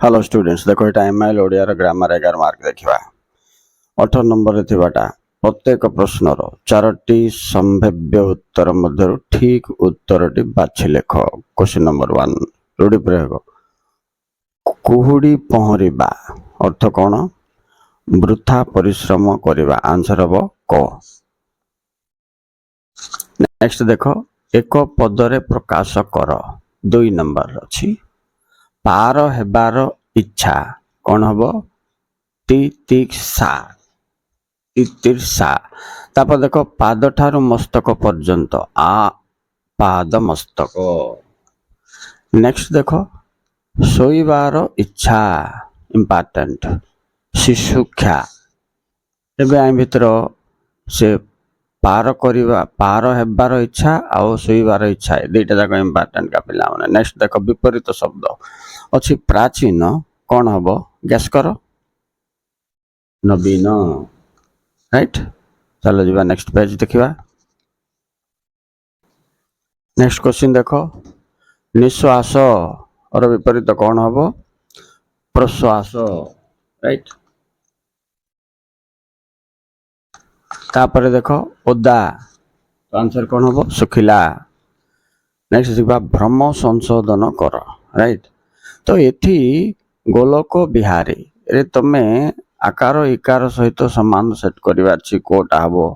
Hello students देखो ये MIL Odia grammar 11 mark देखा 18 नंबर रे थिबाटा प्रत्येक प्रश्नर चारोटी संभाव्य उत्तर मध्यरु ठीक उत्तरटी बाछि लेख। क्वेश्चन नंबर 1 रूढ़ी प्रयोग कुहुड़ी पहरिबा अर्थ कौन वृथा परिश्रम करिबा आंसर हबो क। नेक्स्ट देखो एक पदरे प्रकाश कर 2 नंबर अछि पार हेबार इच्छा कौन हम तितिक्षा तितिर्षा। तापर देखो पाद ठारू मस्तक पर्यंत आ पाद मस्तक। नेक्स्ट देखो शोइबार इच्छा इम्पोर्टेंट शिशुक्षा। एबे आइ भितर से पार करिबा पार हेबार इच्छा आ शोइबार इच्छा दुईटा जाक इम्पोर्टेंट का पिला माने। नेक्स्ट देखो विपरीत शब्द अच्छी प्राचीन कौन हम गैस कर नवीन राइट। चलो जी नेक्स्ट पेज देखा। नेक्स्ट क्वेश्चन देखो निश्वास और विपरीत कौन हम प्रश्वास राइट। तापर देखो ओदा तो आंसर कौन हम सुखिला। नेक्स्ट देखा भ्रम संशोधन कर राइट। तो एठी गोलक बिहारी रे तमे आकार इकार सहित समान सेट करिवार छी कोटा हबो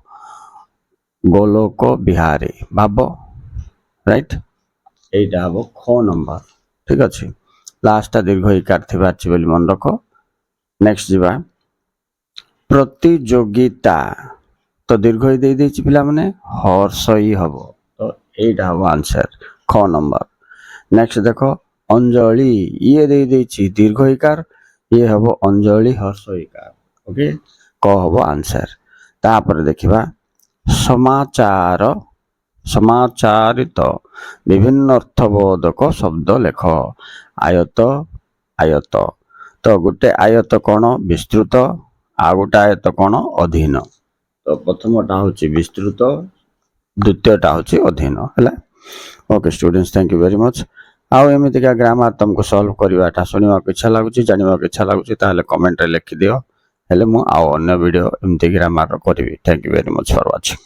गोलक बिहारी भाव राइट। एटा हबो ख नंबर ठीक अछि। लास्ट दीर्घ इकार थिबार छी बोली मन रखो। नेक्स्ट जीवा प्रतियोगिता तो दीर्घ दे देछि पिला माने हर्षई हबो तो एटा हबो आंसर ख नंबर। नेक्स्ट देखो अंजलि ये दे देछि दीर्घ इकार ये हबो अंजलि हर्ष इकार ओके क हबो आंसर। तापर देखिबा समाचार समाचारित विभिन्न अर्थबोधक शब्द लेख। आयत आयत तो गोटे आयत कौन विस्तृत आ गोटे आयत कौन अधीन। तो प्रथमटा होछि विस्तृत द्वितीयटा होछि अधीन हैला। Okay students thank you very much. आउ एमितिका ग्रामर तुमको सॉल्व करवाटा शुणा इच्छा लगुच जाना इच्छा लगुच कमेंट रे लिखि दियो हेले मु आउ अन्य वीडियो एमती ग्रामर करी। Thank you very much for watching.